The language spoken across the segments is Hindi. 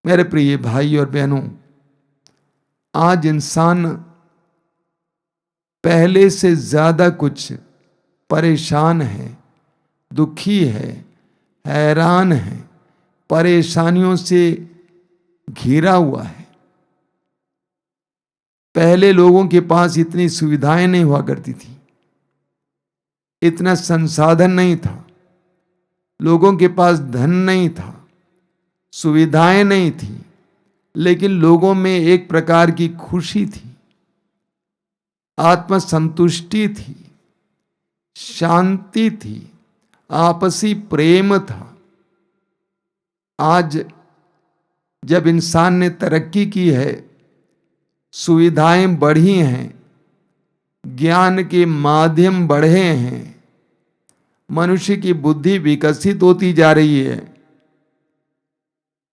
मेरे प्रिय भाई और बहनों, आज इंसान पहले से ज्यादा कुछ परेशान है, दुखी है, हैरान है, परेशानियों से घिरा हुआ है। पहले लोगों के पास इतनी सुविधाएं नहीं हुआ करती थी, इतना संसाधन नहीं था, लोगों के पास धन नहीं था, सुविधाएं नहीं थी, लेकिन लोगों में एक प्रकार की खुशी थी, आत्मसंतुष्टि थी, शांति थी, आपसी प्रेम था। आज जब इंसान ने तरक्की की है, सुविधाएं बढ़ी हैं, ज्ञान के माध्यम बढ़े हैं, मनुष्य की बुद्धि विकसित होती जा रही है,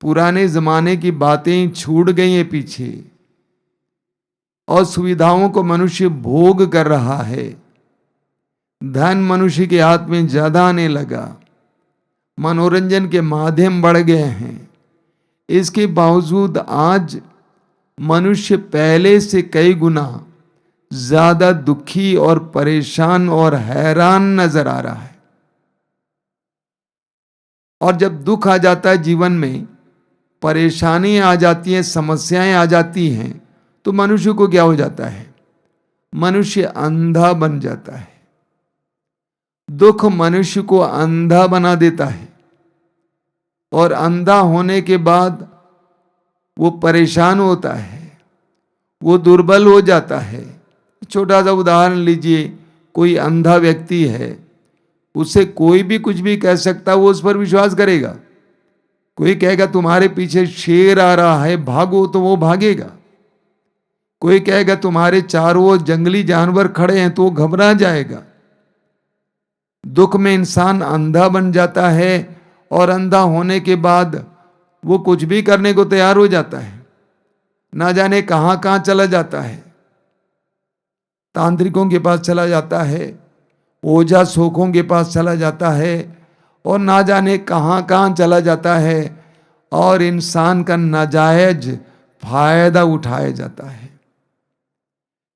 पुराने जमाने की बातें छूट गई हैं पीछे और सुविधाओं को मनुष्य भोग कर रहा है। धन मनुष्य के हाथ में ज्यादा आने लगा, मनोरंजन के माध्यम बढ़ गए हैं। इसके बावजूद आज मनुष्य पहले से कई गुना ज्यादा दुखी और परेशान और हैरान नजर आ रहा है। और जब दुख आ जाता है जीवन में, परेशानी आ जाती है, समस्याएं आ जाती हैं, तो मनुष्य को क्या हो जाता है? मनुष्य अंधा बन जाता है। दुख मनुष्य को अंधा बना देता है और अंधा होने के बाद वो परेशान होता है, वो दुर्बल हो जाता है। छोटा सा उदाहरण लीजिए, कोई अंधा व्यक्ति है, उससे कोई भी कुछ भी कह सकता है, वो उस पर विश्वास करेगा। कोई कहेगा तुम्हारे पीछे शेर आ रहा है, भागो, तो वो भागेगा। कोई कहेगा तुम्हारे चारों ओर जंगली जानवर खड़े हैं, तो वो घबरा जाएगा। दुख में इंसान अंधा बन जाता है और अंधा होने के बाद वो कुछ भी करने को तैयार हो जाता है, ना जाने कहां कहां चला जाता है। तांत्रिकों के पास चला जाता है, ओझा सोखों के पास चला जाता है और ना जाने कहां कहां चला जाता है और इंसान का नाजायज फायदा उठाया जाता है।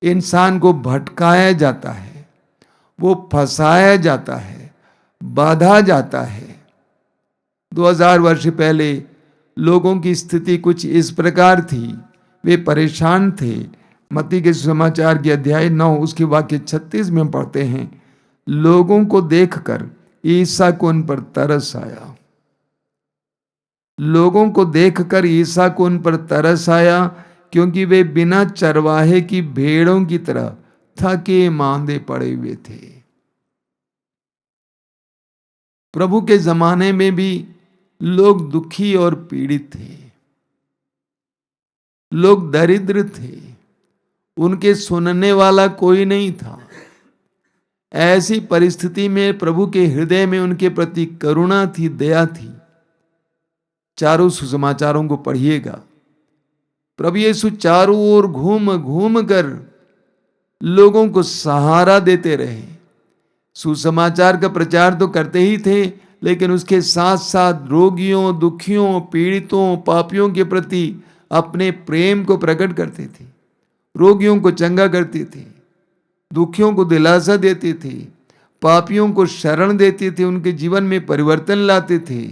इंसान को भटकाया जाता है, वो फंसाया जाता है, बाधा जाता है। 2000 वर्ष पहले लोगों की स्थिति कुछ इस प्रकार थी, वे परेशान थे। मत्ती के समाचार के अध्याय 9 उसके वाक्य 36 में पढ़ते हैं, लोगों को देखकर ईसा को उन पर तरस आया। लोगों को देखकर ईसा को उन पर तरस आया, क्योंकि वे बिना चरवाहे की भेड़ों की तरह थके मांदे पड़े हुए थे। प्रभु के जमाने में भी लोग दुखी और पीड़ित थे, लोग दरिद्र थे, उनके सुनने वाला कोई नहीं था। ऐसी परिस्थिति में प्रभु के हृदय में उनके प्रति करुणा थी, दया थी। चारों सुसमाचारों को पढ़िएगा, प्रभु यीशु चारों ओर घूम घूम कर लोगों को सहारा देते रहे। सुसमाचार का प्रचार तो करते ही थे, लेकिन उसके साथ साथ रोगियों, दुखियों, पीड़ितों, पापियों के प्रति अपने प्रेम को प्रकट करते थे। रोगियों को चंगा करते थे, दुखियों को दिलासा देते थे, पापियों को शरण देते थे, उनके जीवन में परिवर्तन लाते थे।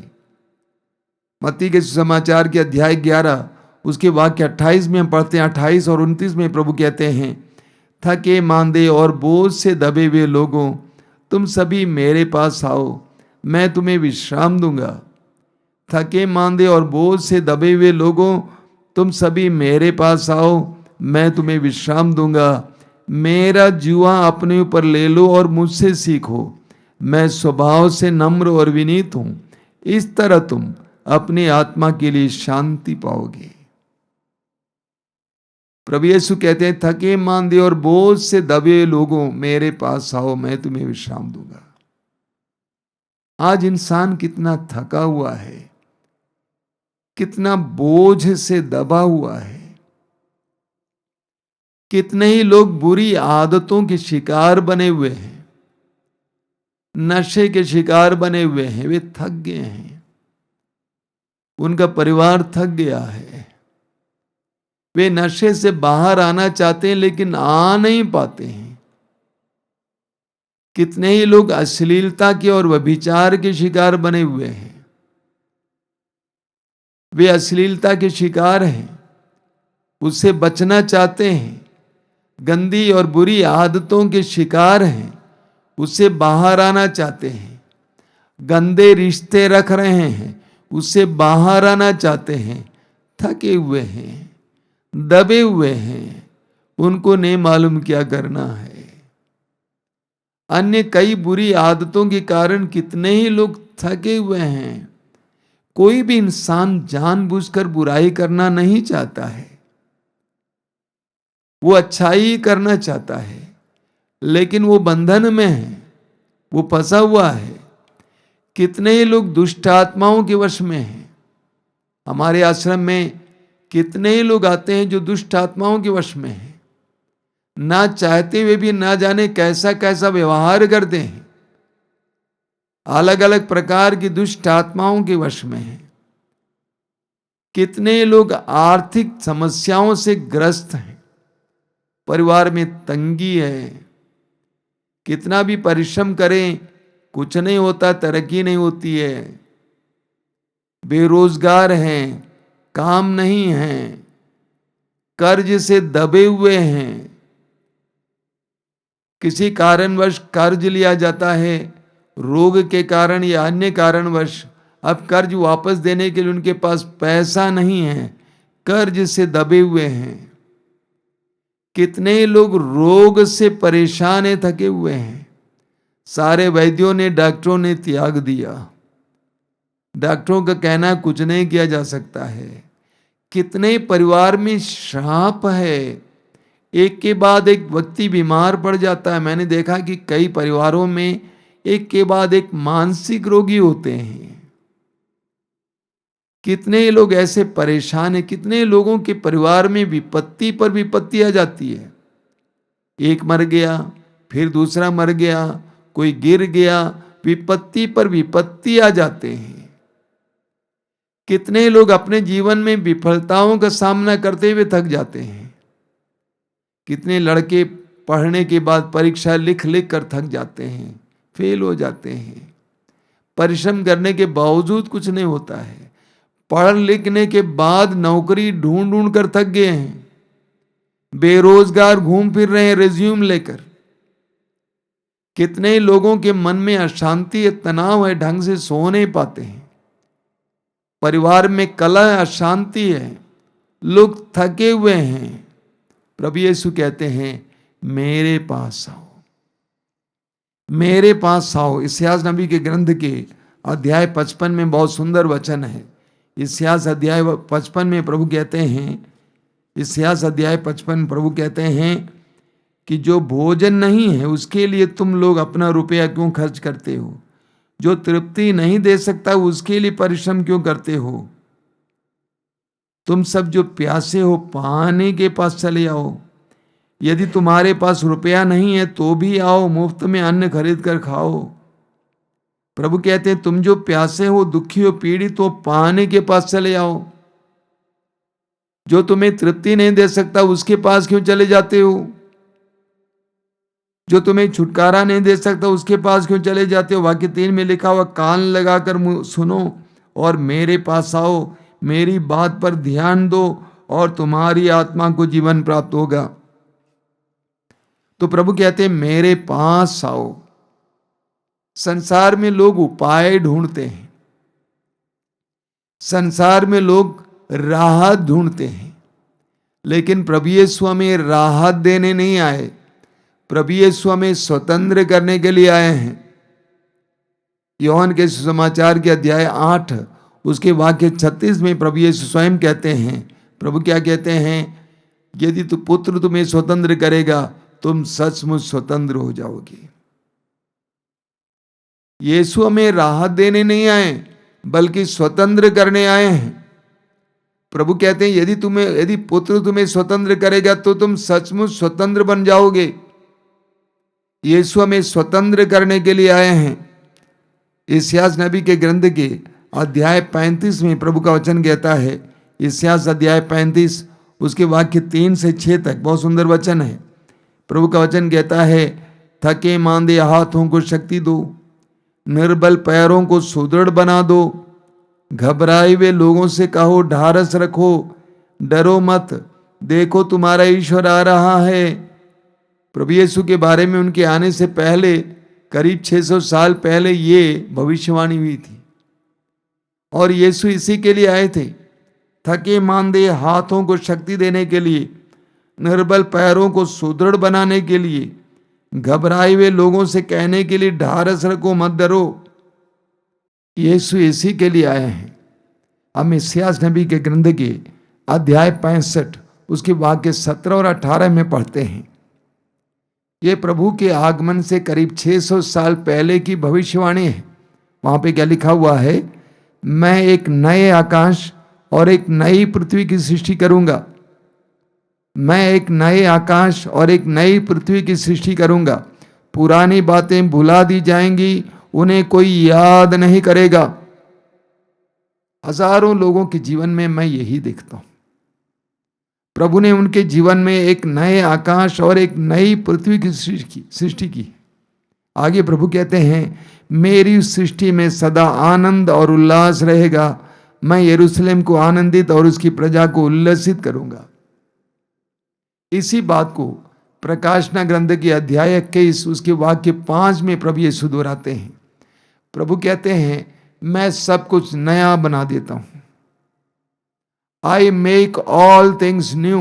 मत्ती के सुसमाचार के अध्याय 11 उसके वाक्य 28 में हम पढ़ते हैं, 28 और 29 में प्रभु कहते हैं, थके मांदे और बोझ से दबे हुए लोगों, तुम सभी मेरे पास आओ, मैं तुम्हें विश्राम दूंगा। थके मांदे और बोझ से दबे हुए लोगों, तुम सभी मेरे पास आओ, मैं तुम्हें विश्राम दूंगा। मेरा जुआ अपने ऊपर ले लो और मुझसे सीखो, मैं स्वभाव से नम्र और विनीत हूं, इस तरह तुम अपनी आत्मा के लिए शांति पाओगे। प्रभु यीशु कहते हैं, थके मांदे और बोझ से दबे लोगों, मेरे पास आओ, मैं तुम्हें विश्राम दूंगा। आज इंसान कितना थका हुआ है, कितना बोझ से दबा हुआ है। कितने ही लोग बुरी आदतों के शिकार बने हुए हैं, नशे के शिकार बने हुए हैं, वे थक गए हैं। उनका परिवार थक गया है, वे नशे से बाहर आना चाहते हैं लेकिन आ नहीं पाते हैं। कितने ही लोग अश्लीलता के और व्यभिचार के शिकार बने हुए हैं। वे अश्लीलता के शिकार हैं, उससे बचना चाहते हैं। गंदी और बुरी आदतों के शिकार हैं, उससे बाहर आना चाहते हैं। गंदे रिश्ते रख रहे हैं, उससे बाहर आना चाहते हैं। थके हुए हैं, दबे हुए हैं, उनको नहीं मालूम क्या करना है। अन्य कई बुरी आदतों के कारण कितने ही लोग थके हुए हैं। कोई भी इंसान जानबूझकर बुराई करना नहीं चाहता है, वो अच्छाई करना चाहता है, लेकिन वो बंधन में है, वो फंसा हुआ है। कितने ही लोग दुष्ट आत्माओं के वश में हैं। हमारे आश्रम में कितने ही लोग आते हैं जो दुष्ट आत्माओं के वश में हैं, ना चाहते हुए भी ना जाने कैसा कैसा व्यवहार करते हैं, अलग अलग प्रकार की दुष्ट आत्माओं के वश में हैं। कितने लोग आर्थिक समस्याओं से ग्रस्त हैं, परिवार में तंगी है, कितना भी परिश्रम करें कुछ नहीं होता, तरक्की नहीं होती है। बेरोजगार हैं, काम नहीं है, कर्ज से दबे हुए हैं। किसी कारणवश कर्ज लिया जाता है, रोग के कारण या अन्य कारणवश अब कर्ज वापस देने के लिए उनके पास पैसा नहीं है, कर्ज से दबे हुए हैं। कितने लोग रोग से परेशान है, थके हुए हैं। सारे वैद्यों ने, डॉक्टरों ने त्याग दिया। डॉक्टरों का कहना कुछ नहीं किया जा सकता है। कितने परिवार में श्राप है, एक के बाद एक व्यक्ति बीमार पड़ जाता है। मैंने देखा कि कई परिवारों में एक के बाद एक मानसिक रोगी होते हैं। कितने लोग ऐसे परेशान हैं, कितने लोगों के परिवार में विपत्ति पर विपत्ति आ जाती है। एक मर गया, फिर दूसरा मर गया, कोई गिर गया, विपत्ति पर विपत्ति आ जाते हैं। कितने लोग अपने जीवन में विफलताओं का सामना करते हुए थक जाते हैं। कितने लड़के पढ़ने के बाद परीक्षा लिख लिख कर थक जाते हैं, फेल हो जाते हैं। परिश्रम करने के बावजूद कुछ नहीं होता है। पढ़ लिखने के बाद नौकरी ढूंढ ढूंढ कर थक गए हैं। बेरोजगार घूम फिर रहे हैं रिज्यूम लेकर। कितने लोगों के मन में अशांति है, तनाव है, ढंग से सो नहीं पाते हैं। परिवार में कलह, अशांति है, लोग थके हुए हैं। प्रभु यीशु कहते हैं मेरे पास आओ, मेरे पास आओ। इस्यास नबी के ग्रंथ के अध्याय 55 में बहुत सुंदर वचन है। इस्यास अध्याय 55 में प्रभु कहते हैं, इस्यास अध्याय 55 प्रभु कहते हैं कि जो भोजन नहीं है उसके लिए तुम लोग अपना रुपया क्यों खर्च करते हो? जो तृप्ति नहीं दे सकता उसके लिए परिश्रम क्यों करते हो? तुम सब जो प्यासे हो पानी के पास चले आओ। यदि तुम्हारे पास रुपया नहीं है तो भी आओ, मुफ्त में अन्न खरीद कर खाओ। प्रभु कहते हैं तुम जो प्यासे हो, दुखी हो, पीड़ित हो, पानी के पास चले आओ। जो तुम्हें तृप्ति नहीं दे सकता उसके पास क्यों चले जाते हो? जो तुम्हें छुटकारा नहीं दे सकता उसके पास क्यों चले जाते हो? वाक्य 3 में लिखा हुआ, कान लगाकर सुनो और मेरे पास आओ, मेरी बात पर ध्यान दो और तुम्हारी आत्मा को जीवन प्राप्त होगा। तो प्रभु कहते हैं मेरे पास आओ। संसार में लोग उपाय ढूंढते हैं, संसार में लोग राहत ढूंढते हैं, लेकिन प्रभु यीशु हमें राहत देने नहीं आए। प्रभु यीशु हमें स्वतंत्र करने के लिए आए हैं। यूहन्ना के सुसमाचार के अध्याय 8 उसके वाक्य 36 में प्रभु यीशु स्वयं कहते हैं, प्रभु क्या कहते हैं? यदि तू पुत्र तुम्हें स्वतंत्र करेगा तुम सचमुच स्वतंत्र हो जाओगे। यीशु हमें राहत देने नहीं आए बल्कि स्वतंत्र करने आए हैं। प्रभु कहते हैं यदि पुत्र तुम्हें स्वतंत्र करेगा तो तुम सचमुच स्वतंत्र बन जाओगे। यीशु हमें स्वतंत्र करने के लिए आए हैं। इस्यास नबी के ग्रंथ के अध्याय 35 में प्रभु का वचन कहता है, इस्यास अध्याय 35 उसके वाक्य 3 से 6 तक बहुत सुंदर वचन है। प्रभु का वचन कहता है, थके मांदे हाथों को शक्ति दो, निर्बल पैरों को सुदृढ़ बना दो, घबराए हुए लोगों से कहो ढारस रखो, डरो मत, देखो तुम्हारा ईश्वर आ रहा है। प्रभु यीशु के बारे में उनके आने से पहले करीब 600 साल पहले ये भविष्यवाणी हुई थी और यीशु इसी के लिए आए थे, थके मांदे हाथों को शक्ति देने के लिए, निर्बल पैरों को सुदृढ़ बनाने के लिए, घबराए हुए लोगों से कहने के लिए ढारस रखो मत डरो। यीशु इसी के लिए आए हैं। हम इस्यास नबी के ग्रंथ के अध्याय 65 उसके वाक्य 17 और 18 में पढ़ते हैं। ये प्रभु के आगमन से करीब 600 साल पहले की भविष्यवाणी है। वहां पे क्या लिखा हुआ है, मैं एक नए आकाश और एक नई पृथ्वी की सृष्टि करूंगा। मैं एक नए आकाश और एक नई पृथ्वी की सृष्टि करूंगा, पुरानी बातें भुला दी जाएंगी, उन्हें कोई याद नहीं करेगा। हजारों लोगों के जीवन में मैं यही देखता हूं। प्रभु ने उनके जीवन में एक नए आकाश और एक नई पृथ्वी की सृष्टि की। आगे प्रभु कहते हैं, मेरी सृष्टि में सदा आनंद और उल्लास रहेगा, मैं यरूशलेम को आनंदित और उसकी प्रजा को उल्लसित करूंगा। इसी बात को प्रकाशना ग्रंथ के अध्याय 21 उसके वाक्य 5 में प्रभु यीशु दोहराते हैं। प्रभु कहते हैं, मैं सब कुछ नया बना देता हूं। I make all things new.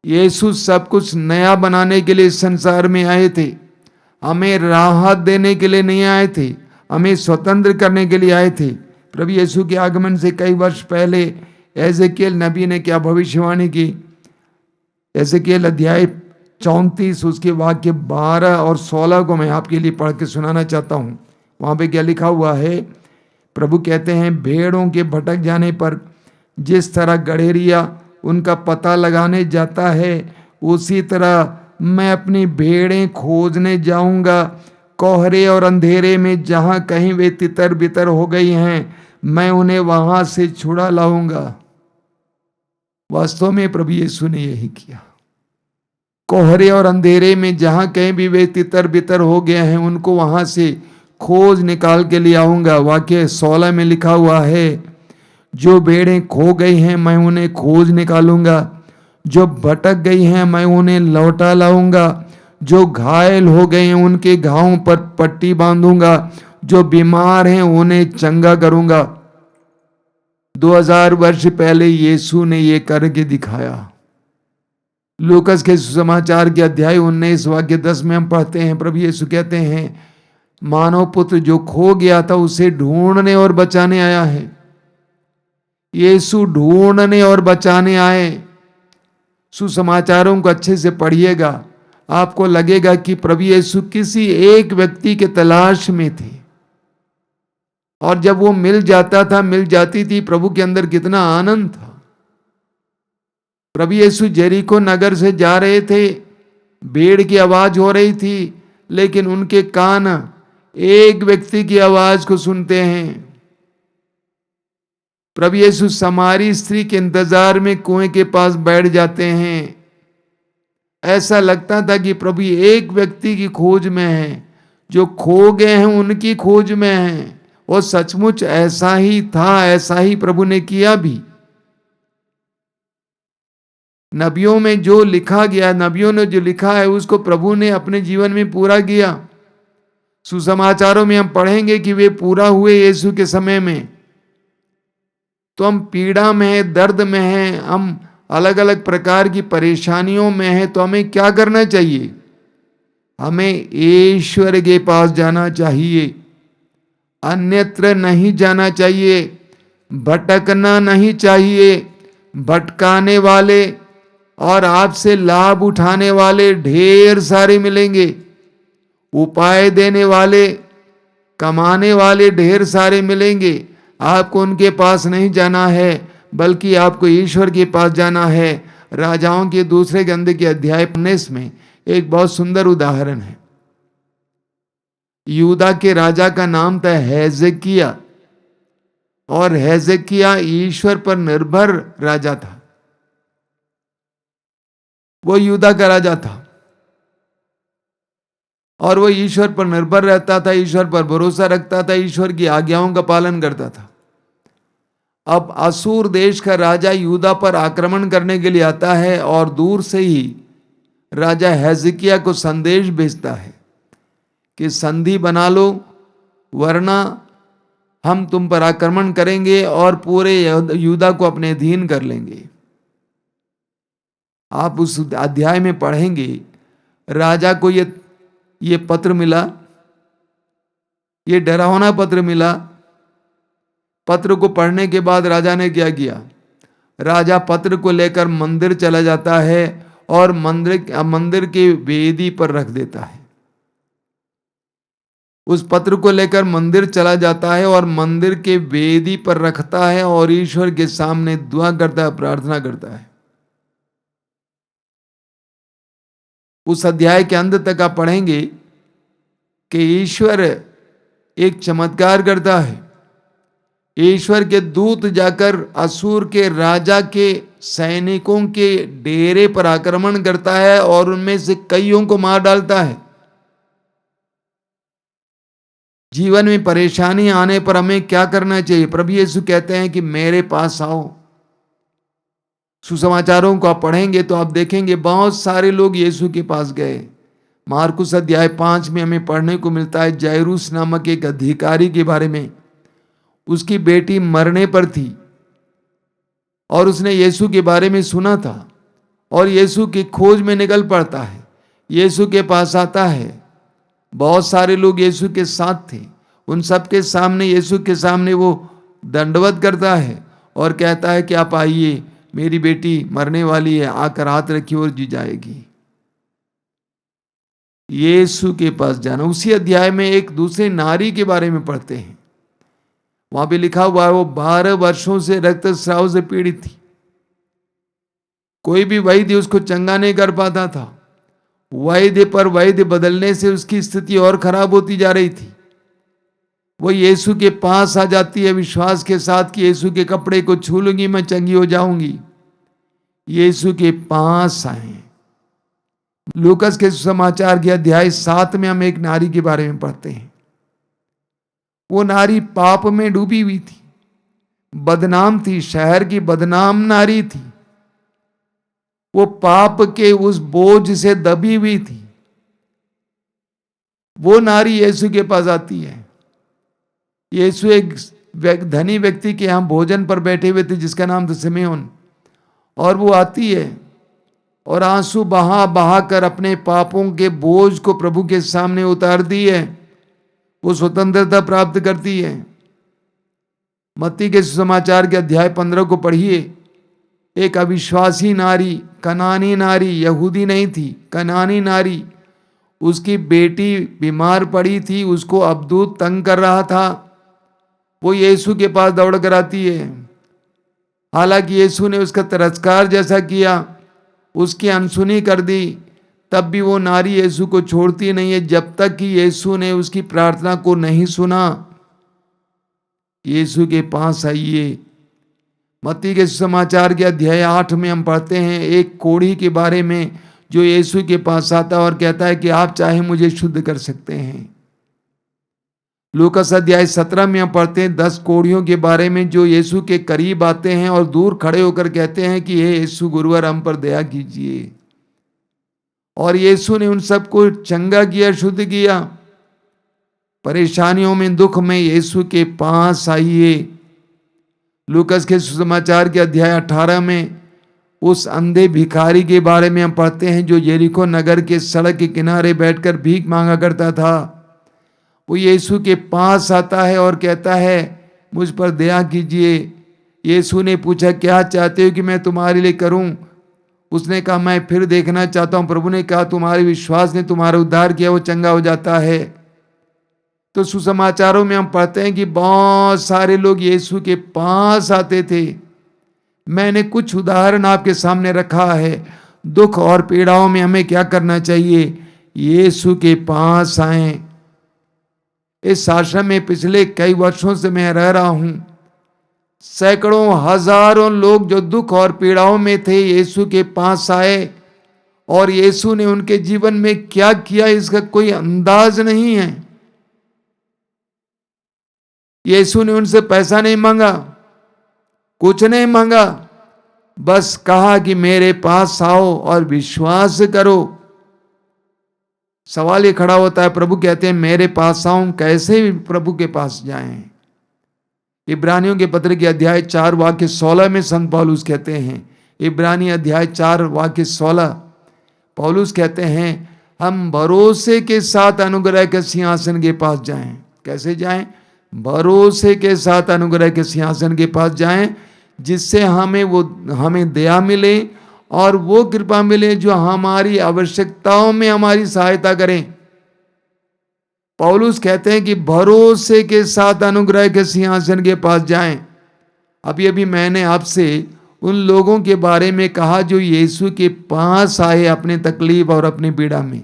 Yeshu सब कुछ नया बनाने के लिए इस संसार में आए थे। हमें राहत देने के लिए नहीं आए थे, हमें स्वतंत्र करने के लिए आए थे। प्रभु यीशु के आगमन से कई वर्ष पहले एजेकियल नबी ने क्या भविष्यवाणी की। एजेकियल अध्याय 34 उसके वाक्य 12 और 16 को मैं आपके लिए पढ़ के सुनाना चाहता हूं। वहां पे क्या लिखा हुआ है, प्रभु कहते हैं, भेड़ों के भटक जाने पर जिस तरह गड़ेरिया उनका पता लगाने जाता है, उसी तरह मैं अपनी भेड़ें खोजने जाऊंगा। कोहरे और अंधेरे में जहां कहीं वे तितर बितर हो गई हैं, मैं उन्हें वहां से छुड़ा लाऊंगा। वास्तव में प्रभु यीशु ने यही किया। कोहरे और अंधेरे में जहां कहीं भी वे तितर बितर हो गए हैं, उनको वहां से खोज निकाल के ले आऊंगा। वाक्य 16 में लिखा हुआ है, जो भेड़ें खो गई हैं मैं उन्हें खोज निकालूंगा, जो भटक गई हैं मैं उन्हें लौटा लाऊंगा, जो घायल हो गए हैं उनके घावों पर पट्टी बांधूंगा, जो बीमार हैं उन्हें चंगा करूंगा। 2000 वर्ष पहले यीशु ने यह करके दिखाया। लूकस के सुसमाचार के अध्याय 19 वाक्य 10 में हम पढ़ते हैं, प्रभु यीशु कहते हैं, मानव पुत्र जो खो गया था उसे ढूंढने और बचाने आया है। यीशु ढूंढने और बचाने आए। सुसमाचारों को अच्छे से पढ़िएगा, आपको लगेगा कि प्रभु यीशु किसी एक व्यक्ति के तलाश में थे, और जब वो मिल जाता था, मिल जाती थी, प्रभु के अंदर कितना आनंद था। प्रभु यीशु जेरिको नगर से जा रहे थे, भीड़ की आवाज हो रही थी, लेकिन उनके कान एक व्यक्ति की आवाज को सुनते हैं। प्रभु यीशु समारी स्त्री के इंतजार में कुएं के पास बैठ जाते हैं। ऐसा लगता था कि प्रभु एक व्यक्ति की खोज में है, जो खो गए हैं उनकी खोज में है। और सचमुच ऐसा ही था, ऐसा ही प्रभु ने किया भी। नबियों में जो लिखा गया, नबियों ने जो लिखा है उसको प्रभु ने अपने जीवन में पूरा किया। सुसमाचारों में हम पढ़ेंगे कि वे पूरा हुए यीशु के समय में। तो हम पीड़ा में हैं, दर्द में हैं, हम अलग अलग प्रकार की परेशानियों में हैं, तो हमें क्या करना चाहिए? हमें ईश्वर के पास जाना चाहिए, अन्यत्र नहीं जाना चाहिए, भटकना नहीं चाहिए। भटकाने वाले और आपसे लाभ उठाने वाले ढेर सारे मिलेंगे, उपाय देने वाले, कमाने वाले ढेर सारे मिलेंगे। आपको उनके पास नहीं जाना है, बल्कि आपको ईश्वर के पास जाना है। राजाओं के दूसरे ग्रंथ के अध्याय 19 में एक बहुत सुंदर उदाहरण है। यूदा के राजा का नाम था हेzeकिया। और हेzeकिया ईश्वर पर निर्भर राजा था। वो यूदा का राजा था और वो ईश्वर पर निर्भर रहता था, ईश्वर पर भरोसा रखता था, ईश्वर की आज्ञाओं का पालन करता था। अब असूर देश का राजा यूदा पर आक्रमण करने के लिए आता है और दूर से ही राजा हेzeकिया को संदेश भेजता है कि संधि बना लो, वरना हम तुम पर आक्रमण करेंगे और पूरे यूदा को अपने अधीन कर लेंगे। आप उस अध्याय में पढ़ेंगे राजा को ये पत्र मिला, ये डरावना पत्र मिला। पत्र को पढ़ने के बाद राजा ने क्या किया? राजा पत्र को लेकर मंदिर चला जाता है और मंदिर के वेदी पर रख देता है। उस पत्र को लेकर मंदिर चला जाता है और मंदिर के वेदी पर रखता है और ईश्वर के सामने दुआ करता है, प्रार्थना करता है। उस अध्याय के अंत तक आप पढ़ेंगे कि ईश्वर एक चमत्कार करता है। ईश्वर के दूत जाकर असूर के राजा के सैनिकों के डेरे पर आक्रमण करता है और उनमें से कईयों को मार डालता है। जीवन में परेशानी आने पर हमें क्या करना चाहिए? प्रभु यीशु कहते हैं कि मेरे पास आओ। सुसमाचारों को आप पढ़ेंगे तो आप देखेंगे बहुत सारे लोग यीशु के पास गए। मार्कुस अध्याय 5 में हमें पढ़ने को मिलता है जायरूस नामक एक अधिकारी के बारे में। उसकी बेटी मरने पर थी और उसने यीशु के बारे में सुना था और यीशु की खोज में निकल पड़ता है, यीशु के पास आता है। बहुत सारे लोग यीशु के साथ थे। उन सब के सामने, यीशु के सामने वो दंडवत करता है और कहता है कि आप आइए, मेरी बेटी मरने वाली है, आकर हाथ रखिए और जी जाएगी। यीशु के पास जाना। उसी अध्याय में एक दूसरी नारी के बारे में पढ़ते हैं। वहां पे लिखा हुआ है वो 12 वर्षों से रक्तस्राव से पीड़ित थी। कोई भी वैद्य उसको चंगा नहीं कर पाता था। वैद्य पर वैद्य बदलने से उसकी स्थिति और खराब होती जा रही थी। वो यीशु के पास आ जाती है विश्वास के साथ कि यीशु के कपड़े को छू लूंगी, मैं चंगी हो जाऊंगी। यीशु के पास आए। लूकस के समाचार के अध्याय 7 में हम एक नारी के बारे में पढ़ते हैं। वो नारी पाप में डूबी हुई थी, बदनाम थी, शहर की बदनाम नारी थी। वो पाप के उस बोझ से दबी हुई थी। वो नारी यीशु के पास आती है। यीशु एक धनी व्यक्ति के यहां भोजन पर बैठे हुए थे जिसका नाम था सिमेओन, और वो आती है और आंसू बहा बहा कर अपने पापों के बोझ को प्रभु के सामने उतार दी है। वो स्वतंत्रता प्राप्त करती है। मत्ती के समाचार के अध्याय 15 को पढ़िए। एक अविश्वासी नारी, कनानी नारी, यहूदी नहीं थी, कनानी नारी, उसकी बेटी बीमार पड़ी थी, उसको अबदूत तंग कर रहा था। वो यीशु के पास दौड़ कर आती है। हालांकि यीशु ने उसका तिरस्कार जैसा किया, उसकी अनसुनी कर दी, तब भी वो नारी यीशु को छोड़ती नहीं है जब तक कि यीशु ने उसकी प्रार्थना को नहीं सुना। यीशु के पास आइए। मत्ती के समाचार के अध्याय 8 में हम पढ़ते हैं एक कोढ़ी के बारे में जो यीशु के पास आता है और कहता है कि आप चाहे मुझे शुद्ध कर सकते हैं। लूकास अध्याय 17 में हम पढ़ते हैं 10 कोढ़ियों के बारे में जो यीशु के करीब आते हैं और दूर खड़े होकर कहते हैं कि हे यीशु गुरुवर, हम पर दया कीजिए। और यीशु ने उन सबको चंगा किया, शुद्ध किया। परेशानियों में, दुख में यीशु के पास आइए। लूकास के सुसमाचार के अध्याय 18 में उस अंधे भिखारी के बारे में हम पढ़ते हैं जो यरीको नगर के सड़क के किनारे बैठकर भीख मांगा करता था। वो यीशु के पास आता है और कहता है मुझ पर दया कीजिए। यीशु ने पूछा क्या चाहते हो कि मैं तुम्हारे लिए करूं? उसने कहा मैं फिर देखना चाहता हूं। प्रभु ने कहा तुम्हारे विश्वास ने तुम्हारा उद्धार किया, वो चंगा हो जाता है। तो सुसमाचारों में हम पढ़ते हैं कि बहुत सारे लोग यीशु के पास आते थे। मैंने कुछ उदाहरण आपके सामने रखा है। दुख और पीड़ाओं में हमें क्या करना चाहिए? यीशु के पास आएं। इस आश्रम में पिछले कई वर्षों से मैं रह रहा हूं। सैकड़ों हजारों लोग जो दुख और पीड़ाओं में थे यीशु के पास आए, और यीशु ने उनके जीवन में क्या किया इसका कोई अंदाज नहीं है। यीशु ने उनसे पैसा नहीं मांगा, कुछ नहीं मांगा, बस कहा कि मेरे पास आओ और विश्वास करो। सवाल ये खड़ा होता है, प्रभु कहते हैं मेरे पास आओ, कैसे प्रभु के पास जाएं? इब्रानियों के पत्र के अध्याय 4 वाक्य 16 में संत पौलुस कहते हैं, इब्रानी अध्याय 4 वाक्य 16, पौलुस कहते हैं हम भरोसे के साथ अनुग्रह के सिंहासन के पास जाएं। कैसे जाएं? भरोसे के साथ अनुग्रह के सिंहासन के पास जाएं, जिससे हमें दया मिले और वो कृपा मिले जो हमारी आवश्यकताओं में हमारी सहायता करें। पौलुस कहते हैं कि भरोसे के साथ अनुग्रह के सिंहासन के पास जाएं। अभी मैंने आपसे उन लोगों के बारे में कहा जो यीशु के पास आए अपने तकलीफ और अपनी पीड़ा में।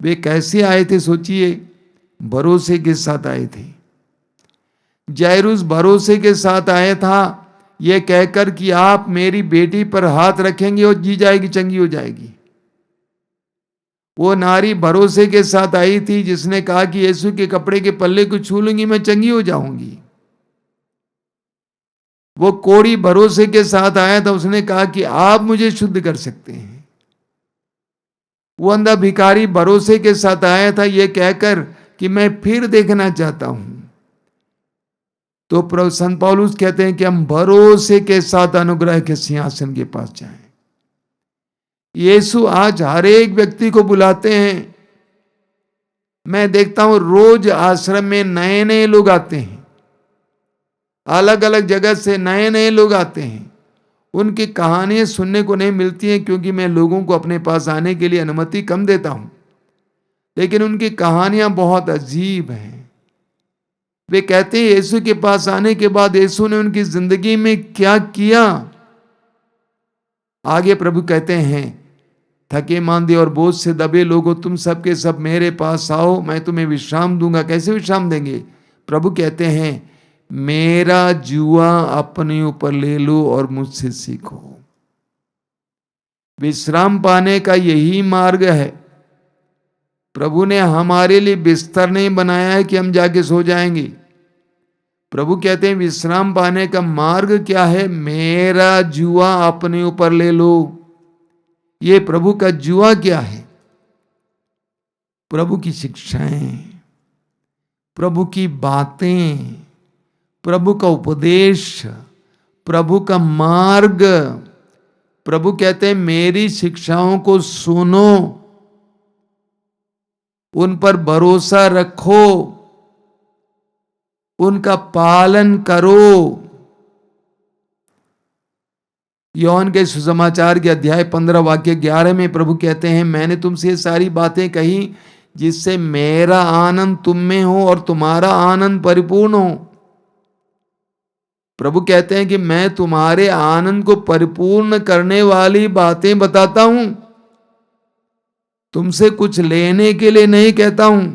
वे कैसे आए थे सोचिए, भरोसे के साथ आए थे। जायरूस भरोसे के साथ आया था, यह कहकर कि आप मेरी बेटी पर हाथ रखेंगे और जी जाएगी, चंगी हो जाएगी। वो नारी भरोसे के साथ आई थी जिसने कहा कि यीशु के कपड़े के पल्ले को छू लूंगी, मैं चंगी हो जाऊंगी। वो कोढ़ी भरोसे के साथ आया था, उसने कहा कि आप मुझे शुद्ध कर सकते हैं। वो अंधा भिखारी भरोसे के साथ आया था यह कहकर कि मैं फिर देखना चाहता हूं। तो संत पौलुस कहते हैं कि हम भरोसे के साथ अनुग्रह के सिंहासन के पास जाएं। यीशु आज हर एक व्यक्ति को बुलाते हैं। मैं देखता हूं रोज आश्रम में नए नए लोग आते हैं, अलग अलग जगह से नए नए लोग आते हैं। उनकी कहानियां सुनने को नहीं मिलती हैं क्योंकि मैं लोगों को अपने पास आने के लिए अनुमति कम देता हूं, लेकिन उनकी कहानियां बहुत अजीब हैं। वे कहते हैं यीशु के पास आने के बाद यीशु ने उनकी जिंदगी में क्या किया। आगे प्रभु कहते हैं थके मांदे और बोझ से दबे लोगों तुम सबके सब मेरे पास आओ, मैं तुम्हें विश्राम दूंगा। कैसे विश्राम देंगे? प्रभु कहते हैं मेरा जुआ अपने ऊपर ले लो और मुझसे सीखो। विश्राम पाने का यही मार्ग है। प्रभु ने हमारे लिए बिस्तर नहीं बनाया है कि हम जाके सो जाएंगे। प्रभु कहते हैं विश्राम पाने का मार्ग क्या है? मेरा जुआ अपने ऊपर ले लो। ये प्रभु का जुआ क्या है? प्रभु की शिक्षाएं, प्रभु की बातें, प्रभु का उपदेश, प्रभु का मार्ग। प्रभु कहते हैं मेरी शिक्षाओं को सुनो, उन पर भरोसा रखो, उनका पालन करो। योहन के सुसमाचार के अध्याय 15 वाक्य 11 में प्रभु कहते हैं मैंने तुमसे ये सारी बातें कही जिससे मेरा आनंद तुम में हो और तुम्हारा आनंद परिपूर्ण हो। प्रभु कहते हैं कि मैं तुम्हारे आनंद को परिपूर्ण करने वाली बातें बताता हूं, तुमसे कुछ लेने के लिए नहीं कहता हूं।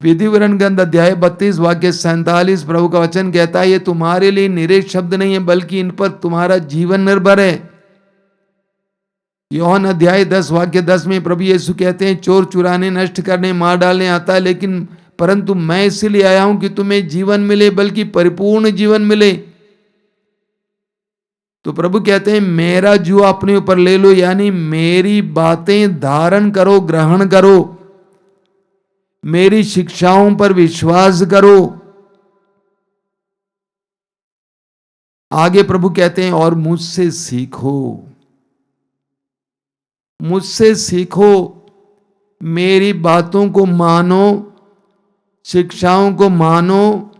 विधिवरण ग्रंथ अध्याय 32 वाक्य 47 प्रभु का वचन कहता है ये तुम्हारे लिए निरे शब्द नहीं है बल्कि इन पर तुम्हारा जीवन निर्भर है। योहन अध्याय 10 वाक्य 10 में प्रभु यीशु कहते हैं चोर चुराने, नष्ट करने, मार डालने आता है, लेकिन परंतु मैं इसलिए आया हूं कि तुम्हें जीवन मिले, बल्कि परिपूर्ण जीवन मिले। तो प्रभु कहते हैं मेरा जुआ अपने ऊपर ले लो, यानी मेरी बातें धारण करो, ग्रहण करो, मेरी शिक्षाओं पर विश्वास करो। आगे प्रभु कहते हैं और मुझसे सीखो, मुझसे सीखो, मेरी बातों को मानो, शिक्षाओं को मानो,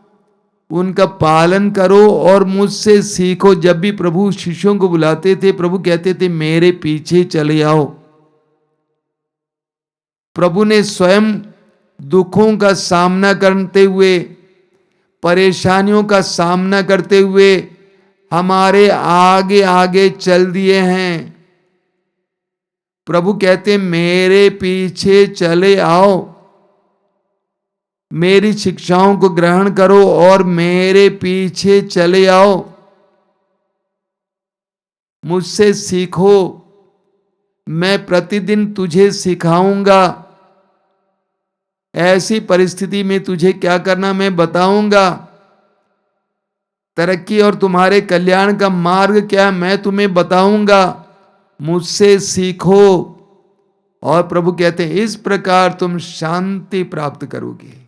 उनका पालन करो और मुझसे सीखो। जब भी प्रभु शिष्यों को बुलाते थे प्रभु कहते थे मेरे पीछे चले आओ। प्रभु ने स्वयं दुखों का सामना करते हुए, परेशानियों का सामना करते हुए हमारे आगे आगे चल दिए हैं। प्रभु कहते मेरे पीछे चले आओ। मेरी शिक्षाओं को ग्रहण करो और मेरे पीछे चले आओ, मुझसे सीखो, मैं प्रतिदिन तुझे सिखाऊंगा। ऐसी परिस्थिति में तुझे क्या करना मैं बताऊंगा। तरक्की और तुम्हारे कल्याण का मार्ग क्या मैं तुम्हें बताऊंगा, मुझसे सीखो। और प्रभु कहते हैं इस प्रकार तुम शांति प्राप्त करोगे।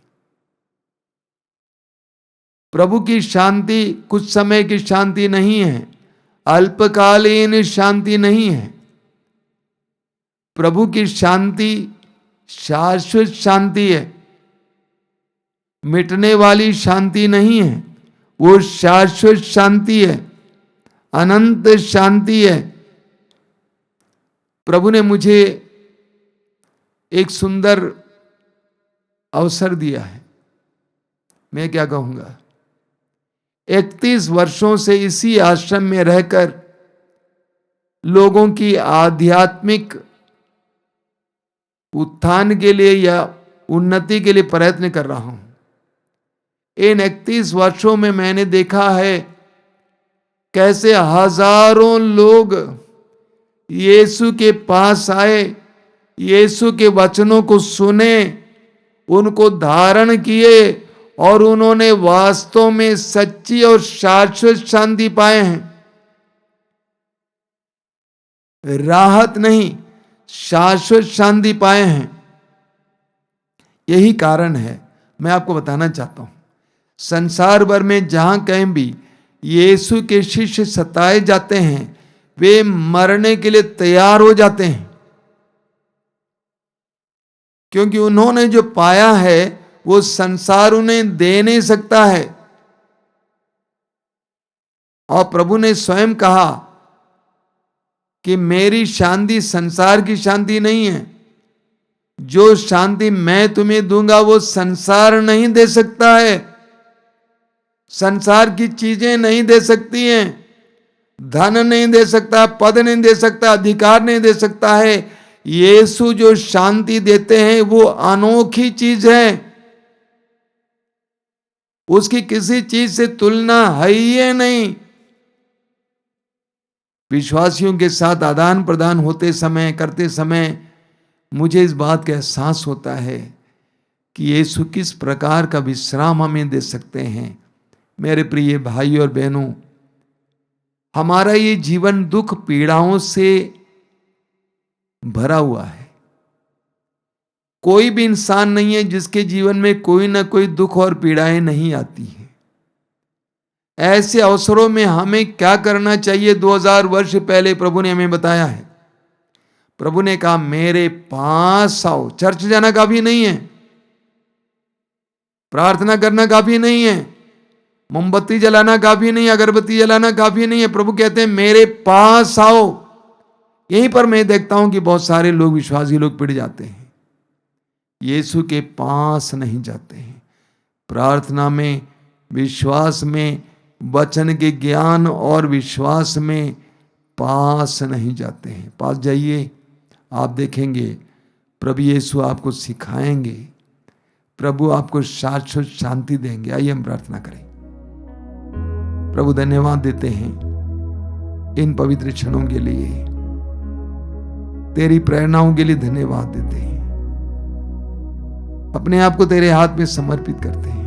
प्रभु की शांति कुछ समय की शांति नहीं है, अल्पकालीन शांति नहीं है। प्रभु की शांति शाश्वत शांति है, मिटने वाली शांति नहीं है, वो शाश्वत शांति है, अनंत शांति है। प्रभु ने मुझे एक सुंदर अवसर दिया है, मैं क्या कहूंगा, 31 वर्षों से इसी आश्रम में रहकर लोगों की आध्यात्मिक उत्थान के लिए या उन्नति के लिए प्रयत्न कर रहा हूं। इन 31 वर्षों में मैंने देखा है कैसे हजारों लोग यीशु के पास आए, यीशु के वचनों को सुने, उनको धारण किए और उन्होंने वास्तव में सच्ची और शाश्वत शांति पाए हैं। राहत नहीं, शाश्वत शांति पाए हैं। यही कारण है, मैं आपको बताना चाहता हूं, संसार भर में जहां कहीं भी यीशु के शिष्य सताए जाते हैं, वे मरने के लिए तैयार हो जाते हैं, क्योंकि उन्होंने जो पाया है वो संसार उन्हें दे नहीं सकता है। और प्रभु ने स्वयं कहा कि मेरी शांति संसार की शांति नहीं है, जो शांति मैं तुम्हें दूंगा वो संसार नहीं दे सकता है, संसार की चीजें नहीं दे सकती हैं, धन नहीं दे सकता, पद नहीं दे सकता, अधिकार नहीं दे सकता है। यीशु जो शांति देते हैं वो अनोखी चीज है, उसकी किसी चीज से तुलना है ही नहीं। विश्वासियों के साथ आदान प्रदान होते समय, करते समय मुझे इस बात का एहसास होता है कि यीशु किस प्रकार का विश्राम हमें दे सकते हैं। मेरे प्रिय भाई और बहनों, हमारा ये जीवन दुख पीड़ाओं से भरा हुआ है। कोई भी इंसान नहीं है जिसके जीवन में कोई ना कोई दुख और पीड़ाएं नहीं आती हैं। ऐसे अवसरों में हमें क्या करना चाहिए, 2000 वर्ष पहले प्रभु ने हमें बताया है। प्रभु ने कहा मेरे पास आओ। चर्च जाना काफी नहीं है, प्रार्थना करना काफी नहीं है, मोमबत्ती जलाना काफी नहीं, अगरबत्ती जलाना काफी नहीं है। प्रभु कहते हैं मेरे पास आओ। यहीं पर मैं देखता हूं कि बहुत सारे लोग, विश्वासी लोग पिट जाते हैं, यीशु के पास नहीं जाते हैं। प्रार्थना में, विश्वास में, वचन के ज्ञान और विश्वास में पास नहीं जाते हैं। पास जाइए, आप देखेंगे प्रभु यीशु आपको सिखाएंगे, प्रभु आपको शाश्वत शांति देंगे। आइए हम प्रार्थना करें। प्रभु धन्यवाद देते हैं इन पवित्र क्षणों के लिए, तेरी प्रेरणाओं के लिए धन्यवाद देते हैं। अपने आप को तेरे हाथ में समर्पित करते हैं,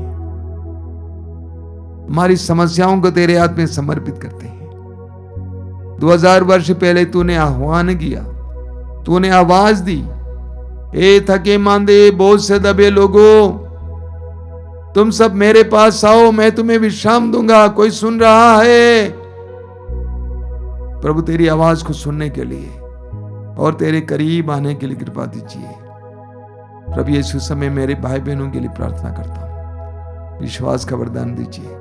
हमारी समस्याओं को तेरे हाथ में समर्पित करते हैं। 2000 वर्ष पहले तूने आह्वान किया, तूने आवाज दी, ए थके मांदे बोझ से दबे लोगों, तुम सब मेरे पास आओ, मैं तुम्हें विश्राम दूंगा। कोई सुन रहा है? प्रभु तेरी आवाज को सुनने के लिए और तेरे करीब आने के लिए कृपा दीजिए। प्रभु यीशु समय मेरे भाई बहनों के लिए प्रार्थना करता हूं, विश्वास का वरदान दीजिए,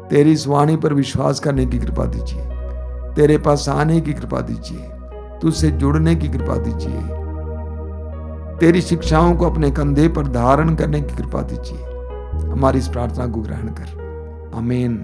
तेरी इस वाणी पर विश्वास करने की कृपा दीजिए, तेरे पास आने की कृपा दीजिए, तुझसे जुड़ने की कृपा दीजिए, तेरी शिक्षाओं को अपने कंधे पर धारण करने की कृपा दीजिए। हमारी इस प्रार्थना को ग्रहण कर, आमीन।